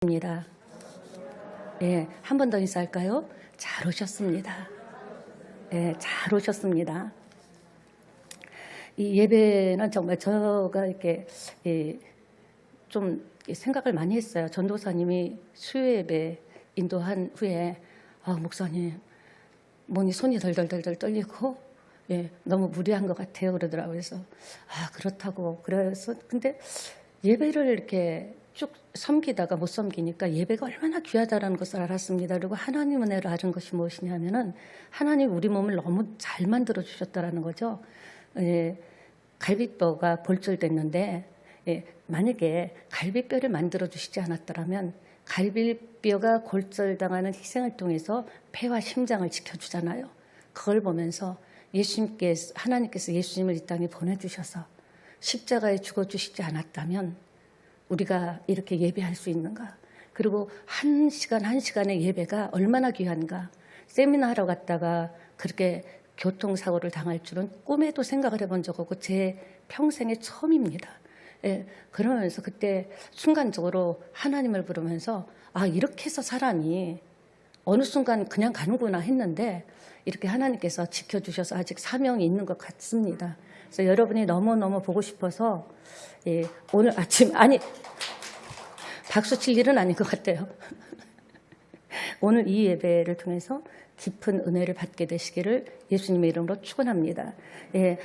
입니다. 예, 한 번 더 인사할까요? 잘 오셨습니다. 예, 잘 오셨습니다. 이 예배는 정말 제가 이렇게 좀 생각을 많이 했어요. 전도사님이 수요 예배 인도한 후에 목사님 몸이 손이 덜덜덜덜 떨리고 너무 무리한 것 같아요 그러더라고요. 그래서 그렇다고 그래서 근데 예배를 이렇게 쭉 섬기다가 못 섬기니까 예배가 얼마나 귀하다라는 것을 알았습니다. 그리고 하나님 은혜를 알은 것이 무엇이냐면은 하나님 우리 몸을 너무 잘 만들어 주셨다라는 거죠. 갈비뼈가 볼줄됐는데 만약에 갈비뼈를 만들어 주시지 않았더라면 갈비뼈가 골절당하는 희생을 통해서 폐와 심장을 지켜주잖아요. 그걸 보면서 하나님께서 예수님을 이 땅에 보내주셔서 십자가에 죽어주시지 않았다면 우리가 이렇게 예배할 수 있는가? 그리고 한 시간의 예배가 얼마나 귀한가? 세미나 하러 갔다가 그렇게 교통사고를 당할 줄은 꿈에도 생각을 해본 적 없고 제 평생에 처음입니다. 그러면서 그때 순간적으로 하나님을 부르면서 이렇게 해서 사람이 어느 순간 그냥 가는구나 했는데 이렇게 하나님께서 지켜주셔서 아직 사명이 있는 것 같습니다. 그래서 여러분이 너무너무 보고 싶어서 오늘 아침 박수 칠 일은 아닌 것 같아요. 오늘 이 예배를 통해서 깊은 은혜를 받게 되시기를 예수님의 이름으로 축원합니다.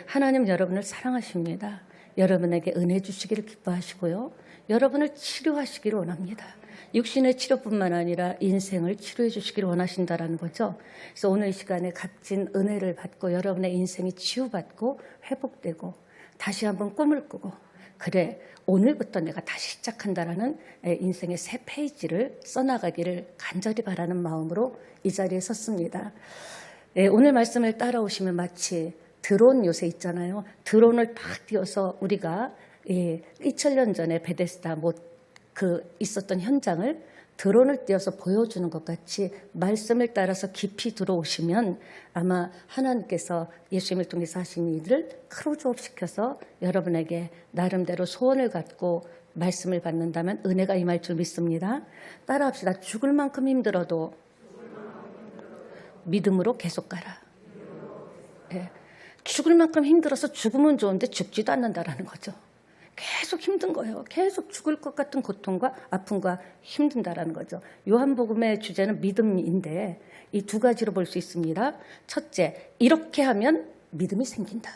하나님 여러분을 사랑하십니다. 여러분에게 은혜 주시기를 기뻐하시고요. 여러분을 치료하시기를 원합니다. 육신의 치료뿐만 아니라 인생을 치료해 주시기를 원하신다라는 거죠. 그래서 오늘 이 시간에 값진 은혜를 받고 여러분의 인생이 치유받고 회복되고 다시 한번 꿈을 꾸고 그래 오늘부터 내가 다시 시작한다라는 인생의 새 페이지를 써나가기를 간절히 바라는 마음으로 이 자리에 섰습니다. 오늘 말씀을 따라오시면 마치 드론 요새 있잖아요. 드론을 탁 띄워서 우리가 2000년 전에 베데스다 있었던 현장을 드론을 띄워서 보여주는 것 같이 말씀을 따라서 깊이 들어오시면 아마 하나님께서 예수님을 통해서 하신 일을 크로즈업시켜서 여러분에게 나름대로 소원을 갖고 말씀을 받는다면 은혜가 임할 줄 믿습니다. 따라합시다. 죽을 만큼 힘들어도 믿음으로 계속 가라. 죽을 만큼 힘들어서 죽으면 좋은데 죽지도 않는다라는 거죠. 계속 힘든 거예요. 계속 죽을 것 같은 고통과 아픔과 힘든다라는 거죠. 요한복음의 주제는 믿음인데 이 두 가지로 볼 수 있습니다. 첫째, 이렇게 하면 믿음이 생긴다.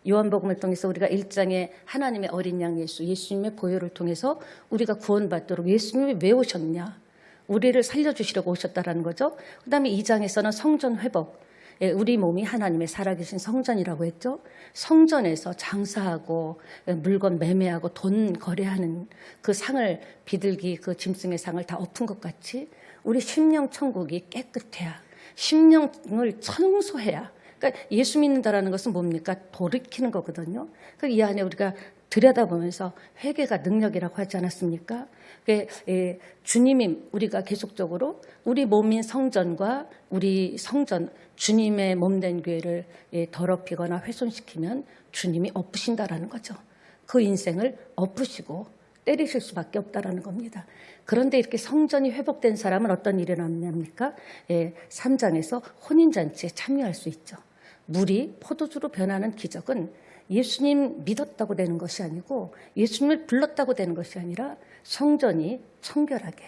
요한복음을 통해서 우리가 1장에 하나님의 어린 양 예수님의 보혈을 통해서 우리가 구원받도록 예수님이 왜 오셨냐? 우리를 살려주시려고 오셨다라는 거죠. 그 다음에 2장에서는 성전 회복. 우리 몸이 하나님의 살아계신 성전이라고 했죠. 성전에서 장사하고 물건 매매하고 돈 거래하는 그 상을 비둘기 그 짐승의 상을 다 엎은 것 같이 우리 심령 천국이 깨끗해야 심령을 청소해야 그러니까 예수 믿는다라는 것은 뭡니까? 돌이키는 거거든요. 그러니까 이 안에 우리가 들여다보면서 회개가 능력이라고 하지 않았습니까? 주님이 우리가 계속적으로 우리 몸인 성전과 우리 성전 주님의 몸된 교회를 더럽히거나 훼손시키면 주님이 엎으신다라는 거죠. 그 인생을 엎으시고 때리실 수밖에 없다라는 겁니다. 그런데 이렇게 성전이 회복된 사람은 어떤 일이 일어납니까? 3장에서 혼인잔치에 참여할 수 있죠. 물이 포도주로 변하는 기적은 예수님 믿었다고 되는 것이 아니고 예수님을 불렀다고 되는 것이 아니라 성전이 청결하게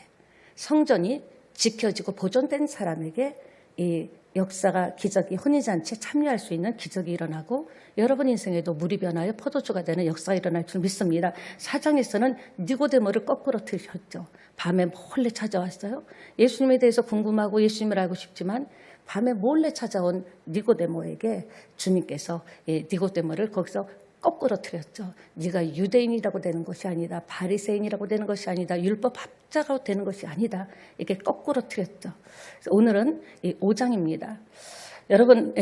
성전이 지켜지고 보존된 사람에게 이 역사가 기적이 혼인잔치에 참여할 수 있는 기적이 일어나고 여러분 인생에도 물이 변하여 포도주가 되는 역사가 일어날 줄 믿습니다. 4장에서는 니고데모를 거꾸로 틀으셨죠. 밤에 몰래 찾아왔어요. 예수님에 대해서 궁금하고 예수님을 알고 싶지만 밤에 몰래 찾아온 니고데모에게 주님께서 니고데모를 거기서 거꾸로 틀었죠. 네가 유대인이라고 되는 것이 아니다. 바리새인이라고 되는 것이 아니다. 율법 학자가 되는 것이 아니다. 이렇게 거꾸로 틀었죠. 오늘은 5장입니다. 여러분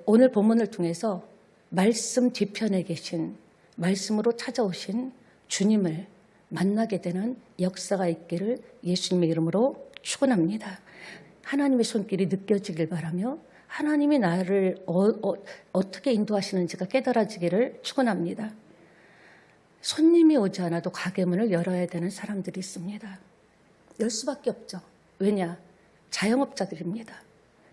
오늘 본문을 통해서 말씀 뒤편에 계신 말씀으로 찾아오신 주님을 만나게 되는 역사가 있기를 예수님의 이름으로 축원합니다. 하나님의 손길이 느껴지길 바라며 하나님이 나를 어떻게 인도하시는지가 깨달아지기를 축원합니다. 손님이 오지 않아도 가게문을 열어야 되는 사람들이 있습니다. 열 수밖에 없죠. 왜냐? 자영업자들입니다.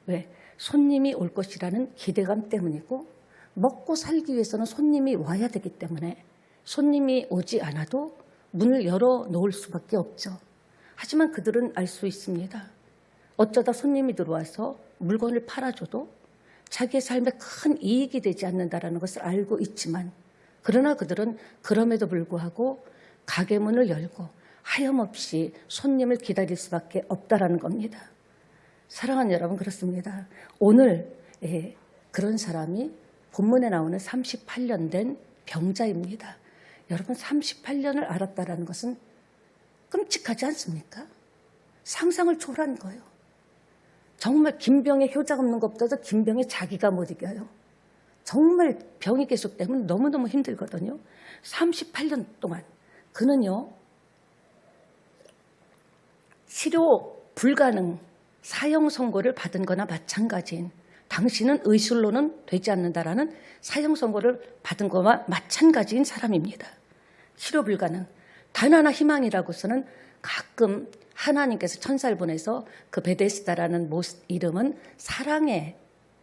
왜? 손님이 올 것이라는 기대감 때문이고 먹고 살기 위해서는 손님이 와야 되기 때문에 손님이 오지 않아도 문을 열어놓을 수밖에 없죠. 하지만 그들은 알 수 있습니다. 어쩌다 손님이 들어와서 물건을 팔아줘도 자기의 삶에 큰 이익이 되지 않는다는 것을 알고 있지만 그러나 그들은 그럼에도 불구하고 가게 문을 열고 하염없이 손님을 기다릴 수밖에 없다라는 겁니다. 사랑하는 여러분, 그렇습니다. 오늘 그런 사람이 본문에 나오는 38년 된 병자입니다. 여러분, 38년을 알았다는 것은 끔찍하지 않습니까? 상상을 초월한 거예요. 정말 김병의 효자가 없는 것보다도 김병의 자기가 못 이겨요. 정말 병이 계속되면 너무너무 힘들거든요. 38년 동안 그는요, 치료 불가능 사형 선고를 받은 거나 마찬가지인, 당신은 의술로는 되지 않는다라는 사형 선고를 받은 거와 마찬가지인 사람입니다. 치료 불가능. 단 하나 희망이라고서는 가끔 하나님께서 천사를 보내서 그 베데스다라는 이름은 사랑의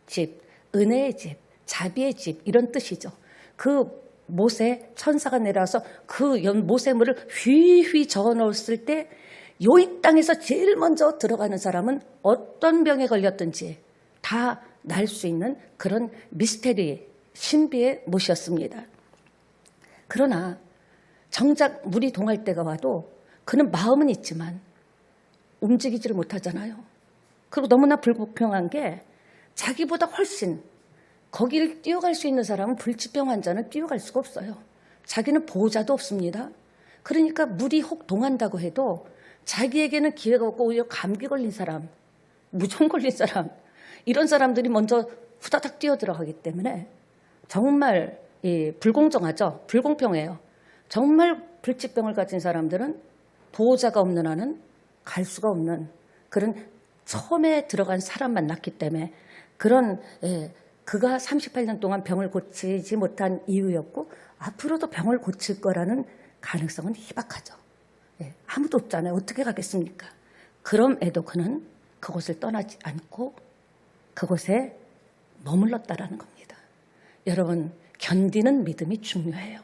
집, 은혜의 집, 자비의 집 이런 뜻이죠. 그 못에 천사가 내려와서 그 모세물을 휘휘 저어 넣었을 때 이 땅에서 제일 먼저 들어가는 사람은 어떤 병에 걸렸든지 다 날 수 있는 그런 미스테리, 신비의 못이었습니다. 그러나 정작 물이 동할 때가 와도 그는 마음은 있지만 움직이지를 못하잖아요. 그리고 너무나 불공평한 게 자기보다 훨씬 거기를 뛰어갈 수 있는 사람은 불치병 환자는 뛰어갈 수가 없어요. 자기는 보호자도 없습니다. 그러니까 물이 혹 동한다고 해도 자기에게는 기회가 없고 오히려 감기 걸린 사람, 무좀 걸린 사람 이런 사람들이 먼저 후다닥 뛰어들어가기 때문에 정말 불공정하죠. 불공평해요. 정말 불치병을 가진 사람들은 보호자가 없는 한은 갈 수가 없는 그런 처음에 들어간 사람만 낳기 때문에 그런 그가 38년 동안 병을 고치지 못한 이유였고 앞으로도 병을 고칠 거라는 가능성은 희박하죠. 아무도 없잖아요. 어떻게 가겠습니까? 그럼에도 그는 그곳을 떠나지 않고 그곳에 머물렀다라는 겁니다. 여러분, 견디는 믿음이 중요해요.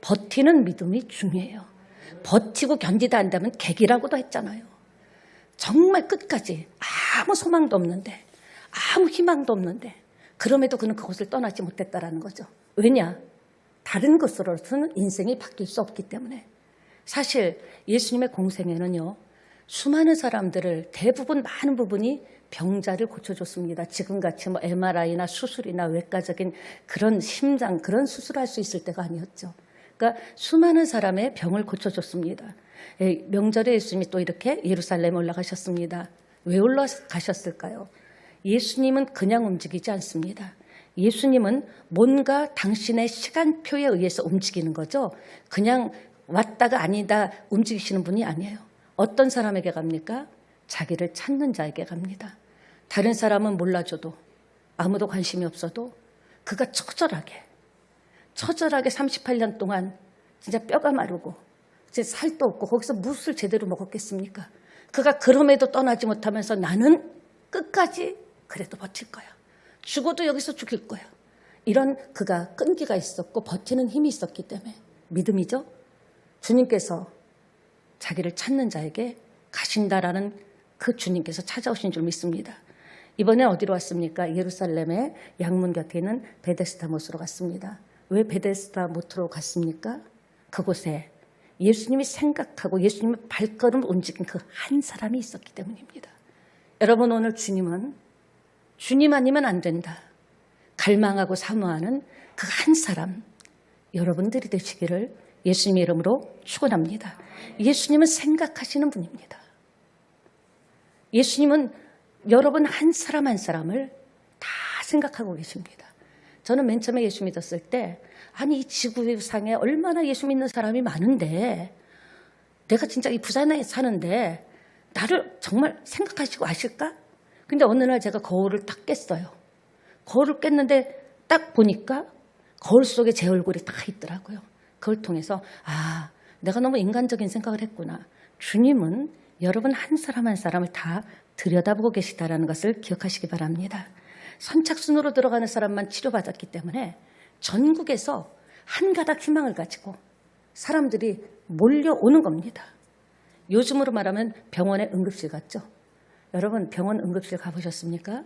버티는 믿음이 중요해요. 버티고 견디다 한다면 객이라고도 했잖아요. 정말 끝까지 아무 소망도 없는데 아무 희망도 없는데 그럼에도 그는 그곳을 떠나지 못했다라는 거죠. 왜냐? 다른 것으로서는 인생이 바뀔 수 없기 때문에. 사실 예수님의 공생애는요, 수많은 사람들을 대부분 많은 부분이 병자를 고쳐줬습니다. 지금같이 뭐 MRI나 수술이나 외과적인 그런 심장 그런 수술할 수 있을 때가 아니었죠. 그러니까 수많은 사람의 병을 고쳐줬습니다. 명절에 예수님이 또 이렇게 예루살렘에 올라가셨습니다. 왜 올라가셨을까요? 예수님은 그냥 움직이지 않습니다. 예수님은 뭔가 당신의 시간표에 의해서 움직이는 거죠. 그냥 왔다가 아니다 움직이시는 분이 아니에요. 어떤 사람에게 갑니까? 자기를 찾는 자에게 갑니다. 다른 사람은 몰라줘도 아무도 관심이 없어도 그가 처절하게 38년 동안 진짜 뼈가 마르고 이제 살도 없고 거기서 무엇을 제대로 먹었겠습니까? 그가 그럼에도 떠나지 못하면서 나는 끝까지 그래도 버틸 거야. 죽어도 여기서 죽일 거야. 이런 그가 끈기가 있었고 버티는 힘이 있었기 때문에 믿음이죠. 주님께서 자기를 찾는 자에게 가신다라는 그 주님께서 찾아오신 줄 믿습니다. 이번에 어디로 왔습니까? 예루살렘의 양문 곁에 있는 베데스다 못으로 갔습니다. 왜 베데스다 못으로 갔습니까? 그곳에 예수님이 생각하고 예수님의 발걸음을 움직인 그 한 사람이 있었기 때문입니다. 여러분, 오늘 주님은 주님 아니면 안 된다. 갈망하고 사모하는 그 한 사람, 여러분들이 되시기를 예수님의 이름으로 축원합니다. 예수님은 생각하시는 분입니다. 예수님은 여러분 한 사람 한 사람을 다 생각하고 계십니다. 저는 맨 처음에 예수 믿었을 때 아니 이 지구상에 얼마나 예수 믿는 사람이 많은데 내가 진짜 이 부산에 사는데 나를 정말 생각하시고 아실까? 근데 어느 날 제가 거울을 딱 깼어요. 거울을 깼는데 딱 보니까 거울 속에 제 얼굴이 딱 있더라고요. 그걸 통해서 아, 내가 너무 인간적인 생각을 했구나. 주님은 여러분 한 사람 한 사람을 다 들여다보고 계시다는 것을 기억하시기 바랍니다. 선착순으로 들어가는 사람만 치료받았기 때문에 전국에서 한 가닥 희망을 가지고 사람들이 몰려오는 겁니다. 요즘으로 말하면 병원의 응급실 같죠? 여러분 병원 응급실 가보셨습니까?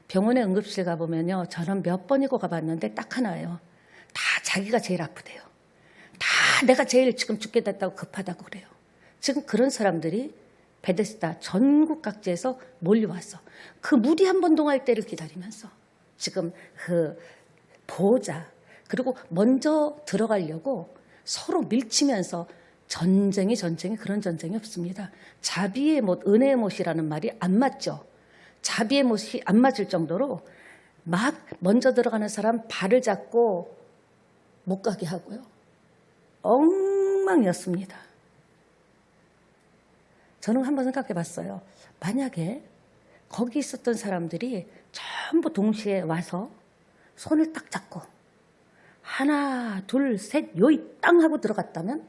병원에 응급실 가보면요. 저는 몇 번이고 가봤는데 딱 하나예요. 다 자기가 제일 아프대요. 다 내가 제일 지금 죽게 됐다고 급하다고 그래요. 지금 그런 사람들이 베데스다 전국 각지에서 몰려와서 그 물이 한 번 동할 때를 기다리면서 지금 그 보호자 그리고 먼저 들어가려고 서로 밀치면서 전쟁이 그런 전쟁이 없습니다. 자비의 못, 은혜의 못이라는 말이 안 맞죠. 자비의 못이 안 맞을 정도로 막 먼저 들어가는 사람 발을 잡고 못 가게 하고요. 엉망이었습니다. 저는 한번 생각해 봤어요. 만약에 거기 있었던 사람들이 전부 동시에 와서 손을 딱 잡고 하나, 둘, 셋, 요이 땅 하고 들어갔다면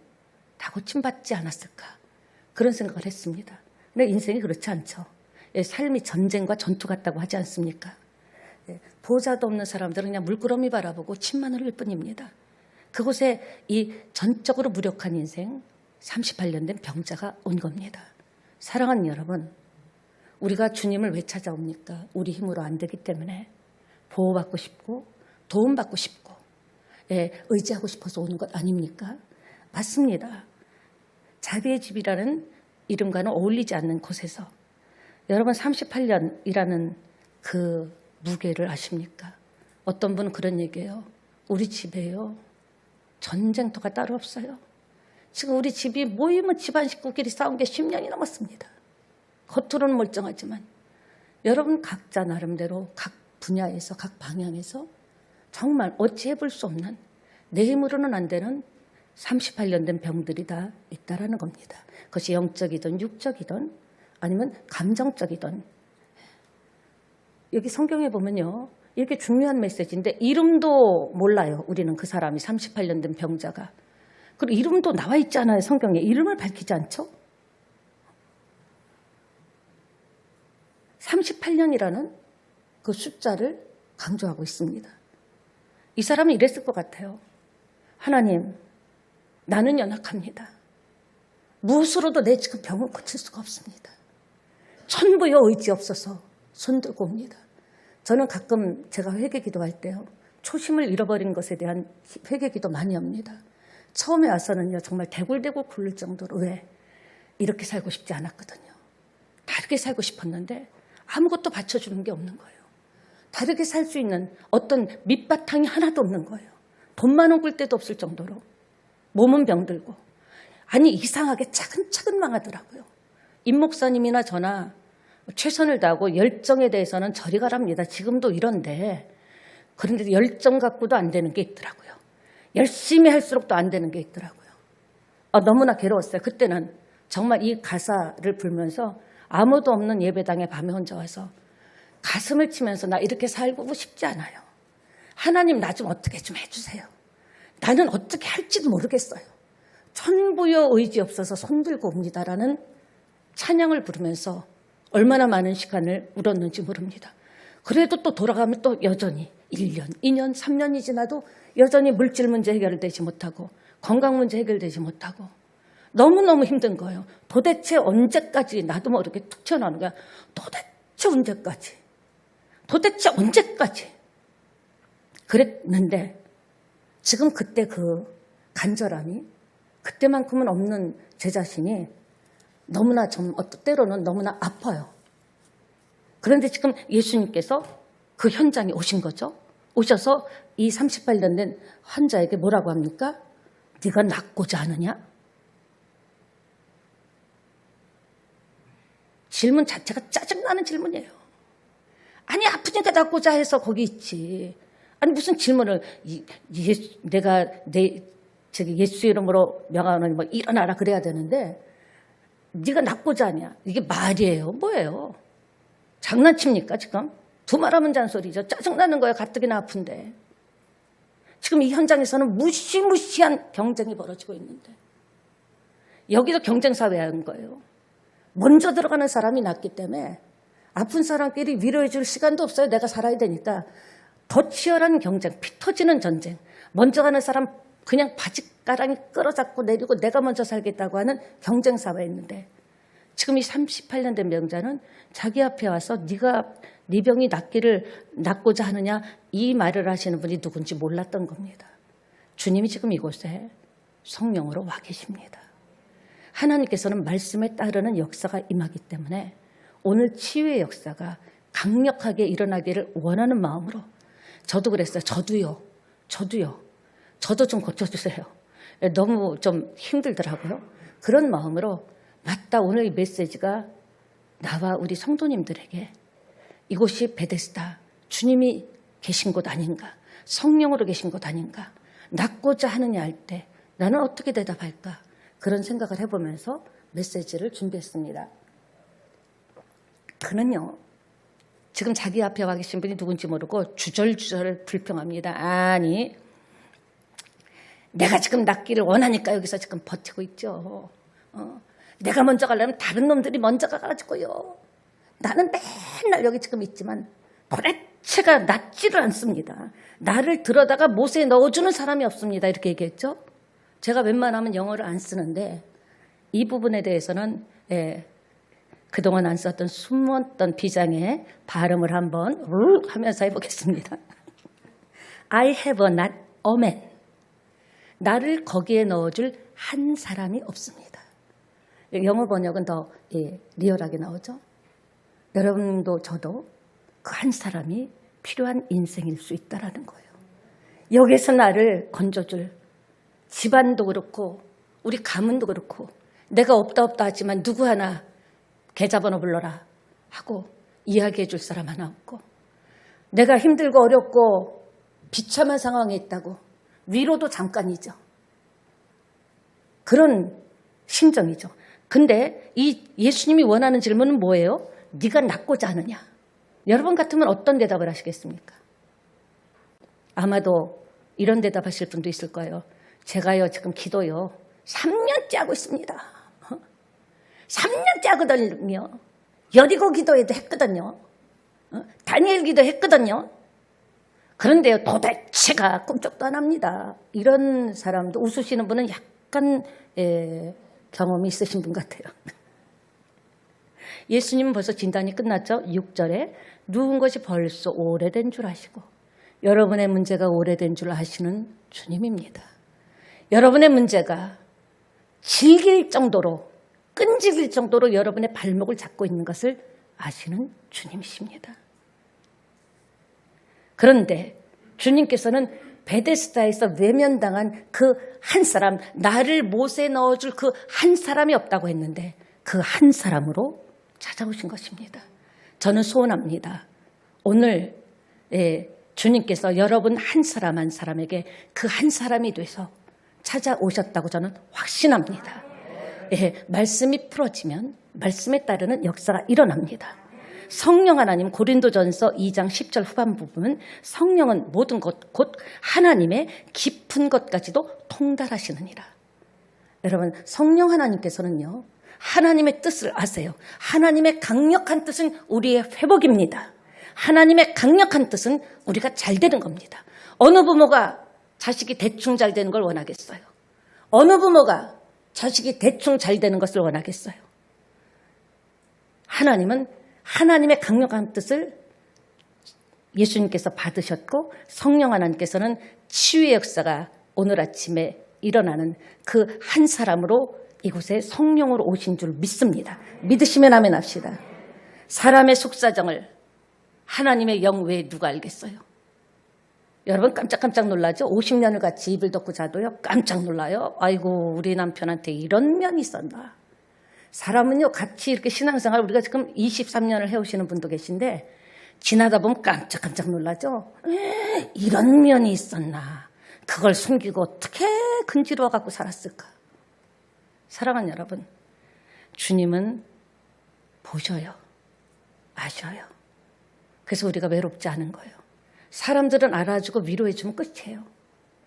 다 고침받지 않았을까 그런 생각을 했습니다. 근데 인생이 그렇지 않죠. 삶이 전쟁과 전투 같다고 하지 않습니까? 보호자도 없는 사람들은 그냥 물끄러미 바라보고 침만 흘릴 뿐입니다. 그곳에 이 전적으로 무력한 인생 38년 된 병자가 온 겁니다. 사랑하는 여러분, 우리가 주님을 왜 찾아옵니까? 우리 힘으로 안 되기 때문에 보호받고 싶고 도움받고 싶고 의지하고 싶어서 오는 것 아닙니까? 맞습니다. 자비의 집이라는 이름과는 어울리지 않는 곳에서 여러분 38년이라는 그 무게를 아십니까? 어떤 분은 그런 얘기해요. 우리 집에요. 전쟁터가 따로 없어요. 지금 우리 집이 모이면 집안 식구끼리 싸운 게 10년이 넘었습니다. 겉으로는 멀쩡하지만 여러분 각자 나름대로 각 분야에서 각 방향에서 정말 어찌해볼 수 없는 내 힘으로는 안 되는 38년 된 병들이 다 있다라는 겁니다. 그것이 영적이든 육적이든 아니면 감정적이든. 여기 성경에 보면요. 이렇게 중요한 메시지인데 이름도 몰라요. 우리는 그 사람이 38년 된 병자가. 그리고 이름도 나와 있잖아요. 성경에. 이름을 밝히지 않죠? 38년이라는 그 숫자를 강조하고 있습니다. 이 사람은 이랬을 것 같아요. 하나님, 나는 연약합니다. 무엇으로도 내 지금 병을 고칠 수가 없습니다. 천부여 의지 없어서 손들고 옵니다. 저는 가끔 제가 회개기도할 때요. 초심을 잃어버린 것에 대한 회개기도 많이 합니다. 처음에 와서는요. 정말 대굴대굴 굴릴 정도로 왜? 이렇게 살고 싶지 않았거든요. 다르게 살고 싶었는데 아무것도 받쳐주는 게 없는 거예요. 다르게 살 수 있는 어떤 밑바탕이 하나도 없는 거예요. 돈만 얹을 데도 없을 정도로 몸은 병들고 아니 이상하게 차근차근 망하더라고요. 임 목사님이나 저나 최선을 다하고 열정에 대해서는 저리 가랍니다. 지금도 이런데 그런데 열정 갖고도 안 되는 게 있더라고요. 열심히 할수록 또 안 되는 게 있더라고요. 너무나 괴로웠어요. 그때는 정말 이 가사를 불면서 아무도 없는 예배당에 밤에 혼자 와서 가슴을 치면서 나 이렇게 살고 싶지 않아요. 하나님 나 좀 어떻게 좀 해주세요. 나는 어떻게 할지도 모르겠어요. 천부여 의지 없어서 손들고 옵니다라는 찬양을 부르면서 얼마나 많은 시간을 울었는지 모릅니다. 그래도 또 돌아가면 또 여전히 1년, 2년, 3년이 지나도 여전히 물질 문제 해결되지 못하고 건강 문제 해결되지 못하고 너무너무 힘든 거예요. 도대체 언제까지 나도 모르게 툭 튀어나오는 거야. 도대체 언제까지? 도대체 언제까지? 그랬는데 지금 그때 그 간절함이 그때만큼은 없는 제 자신이 너무나 때로는 너무나 아파요. 그런데 지금 예수님께서 그 현장에 오신 거죠. 오셔서 이 38년 된 환자에게 뭐라고 합니까? 네가 낫고자 하느냐? 질문 자체가 짜증나는 질문이에요. 아니 아프니까 낫고자 해서 거기 있지. 아니 무슨 질문을 내가 예수 이름으로 명하노니 뭐 일어나라 그래야 되는데 네가 낫고자 하냐. 이게 말이에요. 뭐예요? 장난칩니까 지금? 두말하면 잔소리죠. 짜증나는 거예요. 가뜩이나 아픈데. 지금 이 현장에서는 무시무시한 경쟁이 벌어지고 있는데 여기도 경쟁사회인 거예요. 먼저 들어가는 사람이 낫기 때문에 아픈 사람끼리 위로해 줄 시간도 없어요. 내가 살아야 되니까. 더 치열한 경쟁, 피 터지는 전쟁. 먼저 가는 사람 그냥 바지가랑이 끌어잡고 내리고 내가 먼저 살겠다고 하는 경쟁 사회였는데 지금 이 38년 된 병자는 자기 앞에 와서 네가 네 병이 낫고자 하느냐 이 말을 하시는 분이 누군지 몰랐던 겁니다. 주님이 지금 이곳에 성령으로 와 계십니다. 하나님께서는 말씀에 따르는 역사가 임하기 때문에 오늘 치유의 역사가 강력하게 일어나기를 원하는 마음으로 저도 그랬어요. 저도 좀 고쳐주세요. 너무 좀 힘들더라고요. 그런 마음으로 맞다 오늘 이 메시지가 나와 우리 성도님들에게 이곳이 베데스다 주님이 계신 곳 아닌가 성령으로 계신 곳 아닌가 낫고자 하느냐 할 때 나는 어떻게 대답할까 그런 생각을 해보면서 메시지를 준비했습니다. 그는요 지금 자기 앞에 와 계신 분이 누군지 모르고 주절주절 불평합니다. 아니 내가 지금 낫기를 원하니까 여기서 지금 버티고 있죠. 내가 먼저 가려면 다른 놈들이 먼저 가가지고요. 나는 맨날 여기 지금 있지만 도대체가 낫지를 않습니다. 나를 들어다가 못에 넣어주는 사람이 없습니다. 이렇게 얘기했죠. 제가 웬만하면 영어를 안 쓰는데 이 부분에 대해서는 그동안 안 썼던 숨었던 비장의 발음을 한번 하면서 해보겠습니다. I have not a man. 나를 거기에 넣어줄 한 사람이 없습니다. 영어 번역은 더 리얼하게 나오죠. 여러분도 저도 그 한 사람이 필요한 인생일 수 있다는 거예요. 여기서 나를 건져줄 집안도 그렇고 우리 가문도 그렇고 내가 없다 하지만 누구 하나 계좌번호 불러라 하고 이야기해 줄 사람 하나 없고 내가 힘들고 어렵고 비참한 상황에 있다고 위로도 잠깐이죠. 그런 심정이죠. 근데 이 예수님이 원하는 질문은 뭐예요? 네가 낫고자 하느냐? 여러분 같으면 어떤 대답을 하시겠습니까? 아마도 이런 대답하실 분도 있을 거예요. 제가요 지금 기도요 3년째 하고 있습니다. 3년째 하거든요. 여리고 기도에도 했거든요. 다니엘 기도 했거든요. 그런데요 도대체가 꿈쩍도 안 합니다. 이런 사람도 웃으시는 분은 약간 경험이 있으신 분 같아요. 예수님은 벌써 진단이 끝났죠. 6절에 누운 것이 벌써 오래된 줄 아시고 여러분의 문제가 오래된 줄 아시는 주님입니다. 여러분의 문제가 질길 정도로 끈질길 정도로 여러분의 발목을 잡고 있는 것을 아시는 주님이십니다. 그런데 주님께서는 베데스다에서 외면당한 그 한 사람, 나를 못에 넣어줄 그 한 사람이 없다고 했는데 그 한 사람으로 찾아오신 것입니다. 저는 소원합니다. 오늘 주님께서 여러분 한 사람 한 사람에게 그 한 사람이 돼서 찾아오셨다고 저는 확신합니다. 말씀이 풀어지면 말씀에 따르는 역사가 일어납니다. 성령 하나님 고린도전서 2장 10절 후반 부분 성령은 모든 것 곧 하나님의 깊은 것까지도 통달하시느니라. 여러분 성령 하나님께서는요 하나님의 뜻을 아세요. 하나님의 강력한 뜻은 우리의 회복입니다. 하나님의 강력한 뜻은 우리가 잘 되는 겁니다. 어느 부모가 자식이 대충 잘 되는 걸 원하겠어요? 어느 부모가 자식이 대충 잘 되는 것을 원하겠어요? 하나님은 하나님의 강력한 뜻을 예수님께서 받으셨고 성령 하나님께서는 치유의 역사가 오늘 아침에 일어나는 그 한 사람으로 이곳에 성령으로 오신 줄 믿습니다. 믿으시면 아멘 합시다. 사람의 속사정을 하나님의 영 외에 누가 알겠어요? 여러분 깜짝깜짝 놀라죠? 50년을 같이 이불 덮고 자도요 깜짝 놀라요. 아이고 우리 남편한테 이런 면이 있었나. 사람은요 같이 이렇게 신앙생활 우리가 지금 23년을 해오시는 분도 계신데 지나다 보면 깜짝깜짝 놀라죠. 이런 면이 있었나. 그걸 숨기고 어떻게 근지러워 갖고 살았을까. 사랑하는 여러분, 주님은 보셔요. 아셔요. 그래서 우리가 외롭지 않은 거예요. 사람들은 알아주고 위로해주면 끝이에요.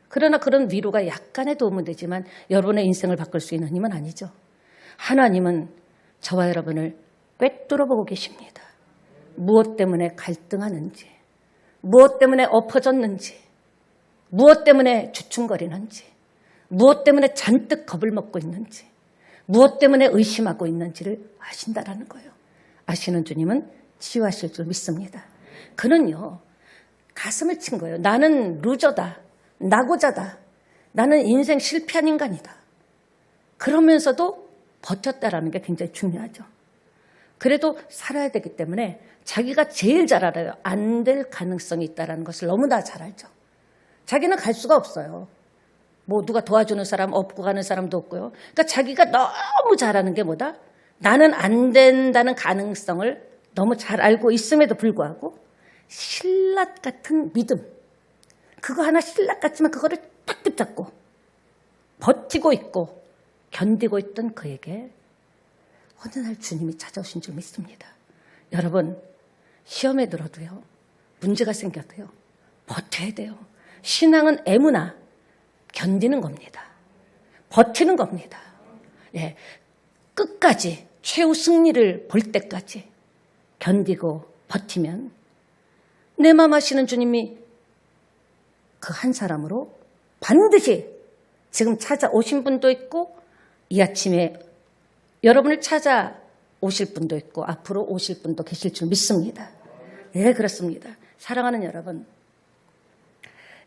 그러나 그런 위로가 약간의 도움은 되지만 여러분의 인생을 바꿀 수 있는 힘은 아니죠. 하나님은 저와 여러분을 꿰뚫어 보고 계십니다. 무엇 때문에 갈등하는지, 무엇 때문에 엎어졌는지, 무엇 때문에 주춤거리는지, 무엇 때문에 잔뜩 겁을 먹고 있는지, 무엇 때문에 의심하고 있는지를 아신다라는 거예요. 아시는 주님은 치유하실 줄 믿습니다. 그는요, 가슴을 친 거예요. 나는 루저다, 낙오자다, 나는 인생 실패한 인간이다. 그러면서도 버텼다라는 게 굉장히 중요하죠. 그래도 살아야 되기 때문에 자기가 제일 잘 알아요. 안 될 가능성이 있다는 것을 너무나 잘 알죠. 자기는 갈 수가 없어요. 뭐 누가 도와주는 사람 없고 가는 사람도 없고요. 그러니까 자기가 너무 잘하는 게 뭐다? 나는 안 된다는 가능성을 너무 잘 알고 있음에도 불구하고 신라 같은 믿음, 그거 하나 신라 같지만 그거를 딱 붙잡고 버티고 있고 견디고 있던 그에게 어느 날 주님이 찾아오신 줄 믿습니다. 여러분, 시험에 들어도요, 문제가 생겨도요, 버텨야 돼요. 신앙은 애무나 견디는 겁니다. 버티는 겁니다. 예, 끝까지 최후 승리를 볼 때까지 견디고 버티면 내 맘 아시는 주님이 그 한 사람으로 반드시 지금 찾아오신 분도 있고 이 아침에 여러분을 찾아오실 분도 있고 앞으로 오실 분도 계실 줄 믿습니다. 예, 그렇습니다. 사랑하는 여러분,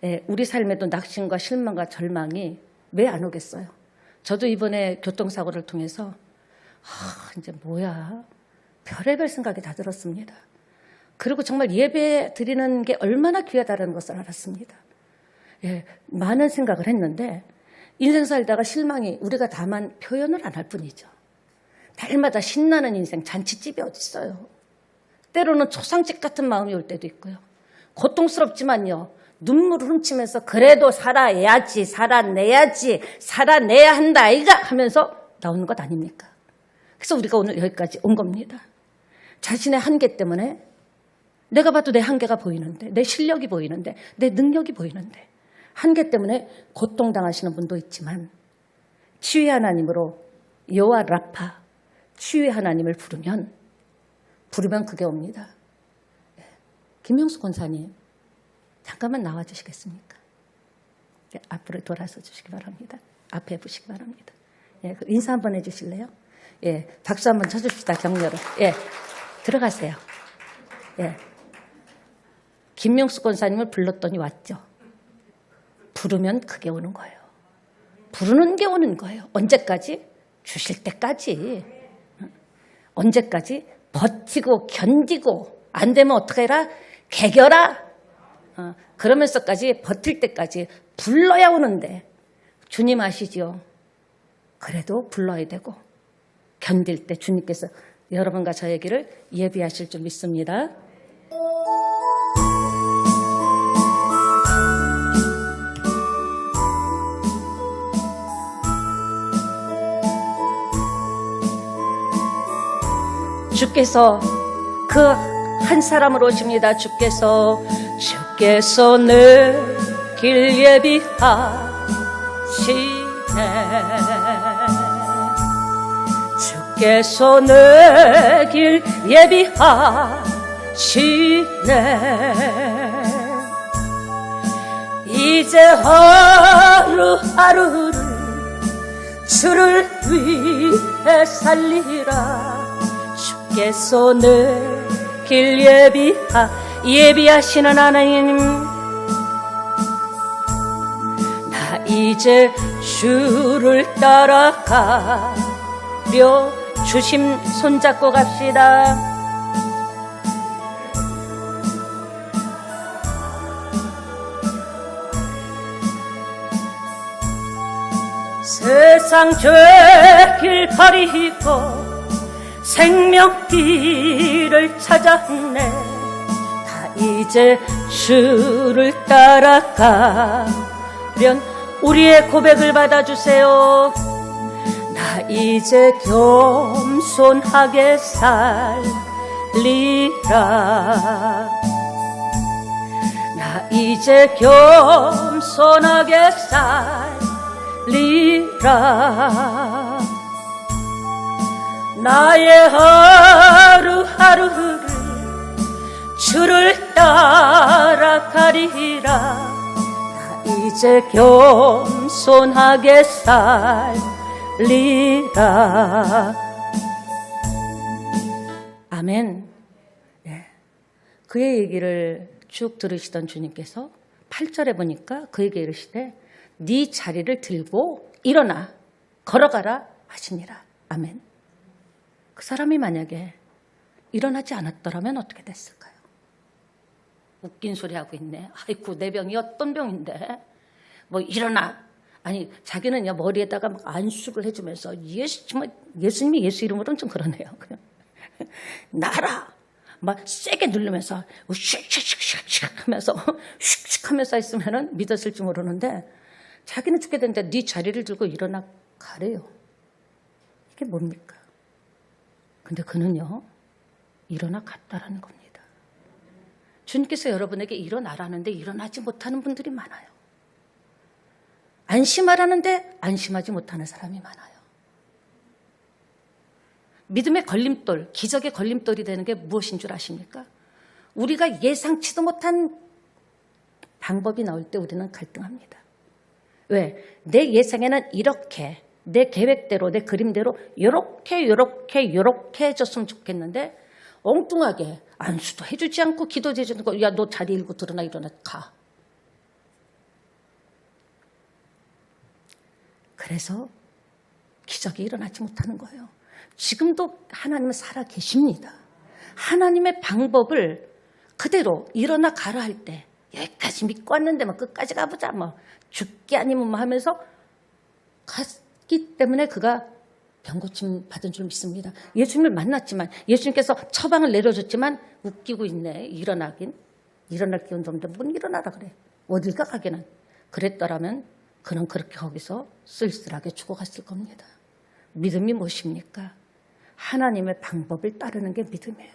예, 우리 삶에도 낙심과 실망과 절망이 왜 안 오겠어요? 저도 이번에 교통사고를 통해서 이제 뭐야, 별의별 생각이 다 들었습니다. 그리고 정말 예배 드리는 게 얼마나 귀하다는 것을 알았습니다. 예, 많은 생각을 했는데 인생 살다가 실망이 우리가 다만 표현을 안 할 뿐이죠. 날마다 신나는 인생 잔치집이 어딨어요. 때로는 초상집 같은 마음이 올 때도 있고요. 고통스럽지만요, 눈물을 훔치면서 그래도 살아야지, 살아내야지, 살아내야 한다 아이가 하면서 나오는 것 아닙니까? 그래서 우리가 오늘 여기까지 온 겁니다. 자신의 한계 때문에 내가 봐도 내 한계가 보이는데, 내 실력이 보이는데, 내 능력이 보이는데, 한계 때문에 고통당하시는 분도 있지만 치유의 하나님으로 여호와 라파, 치유의 하나님을 부르면 그게 옵니다. 김명수 권사님, 잠깐만 나와주시겠습니까? 네, 앞으로 돌아서 주시기 바랍니다. 앞에 보시기 바랍니다. 예, 인사 한번 해주실래요? 예, 박수 한번 쳐줍시다, 격려로. 예, 들어가세요. 예, 김명수 권사님을 불렀더니 왔죠. 부르면 그게 오는 거예요. 부르는 게 오는 거예요. 언제까지? 주실 때까지. 언제까지? 버티고 견디고 안 되면 어떻게 해라? 개겨라. 그러면서까지 버틸 때까지 불러야 오는데 주님 아시죠? 그래도 불러야 되고 견딜 때 주님께서 여러분과 저에게를 예비하실 줄 믿습니다. 주께서 그 한 사람으로 오십니다. 주께서 내 길 예비하시네. 주께서 내 길 예비하시네. 이제 하루하루를 주를 위해 살리라. 주께서 내 길 예비하시는 하나님, 나 이제 주를 따라가려. 주심 손잡고 갑시다. 세상 죄길 가리고 생명길을 찾았네. 다 이제 주를 따라가련 우리의 고백을 받아주세요. 나 이제 겸손하게 살리라. 나 이제 겸손하게 살리라. 나의 하루하루를 주를 따라가리라. 나 이제 겸손하게 살리라. 아멘. 네. 그의 얘기를 쭉 들으시던 주님께서 8절에 보니까 그에게 이르시되 네 자리를 들고 일어나 걸어가라 하시니라. 아멘. 그 사람이 만약에 일어나지 않았더라면 어떻게 됐을까요? 웃긴 소리 하고 있네. 아이고 내 병이 어떤 병인데 뭐 일어나. 아니 자기는요 머리에다가 막 안수를 해주면서 예수님이 예수 이름으로는 좀 그러네요. 나라 막 세게 누르면서 슉슉슉슉 하면서 슉슉 하면서 했으면은 믿었을지 모르는데 자기는 죽게 되는데 네 자리를 들고 일어나 가래요. 이게 뭡니까? 근데 그는요 일어나 갔다라는 겁니다. 주님께서 여러분에게 일어나라는데 일어나지 못하는 분들이 많아요. 안심하라는데 안심하지 못하는 사람이 많아요. 믿음의 걸림돌, 기적의 걸림돌이 되는 게 무엇인 줄 아십니까? 우리가 예상치도 못한 방법이 나올 때 우리는 갈등합니다. 왜? 내 예상에는 이렇게, 내 계획대로, 내 그림대로 요렇게 해줬으면 좋겠는데 엉뚱하게 안수도 해주지 않고 기도도 해주는 거, 야, 너 자리 일고 일어나 가. 그래서 기적이 일어나지 못하는 거예요. 지금도 하나님은 살아 계십니다. 하나님의 방법을 그대로 일어나 가라 할 때 여기까지 믿고 왔는데 뭐 끝까지 가보자 뭐 죽기 아니면 뭐 하면서 갔기 때문에 그가 병고침 받은 줄 믿습니다. 예수님을 만났지만 예수님께서 처방을 내려줬지만 웃기고 있네. 일어날 기운도 없는데 뭔 일어나라 그래. 어딜 가기는. 그랬더라면 그는 그렇게 거기서 쓸쓸하게 죽어갔을 겁니다. 믿음이 무엇입니까? 하나님의 방법을 따르는 게 믿음이에요.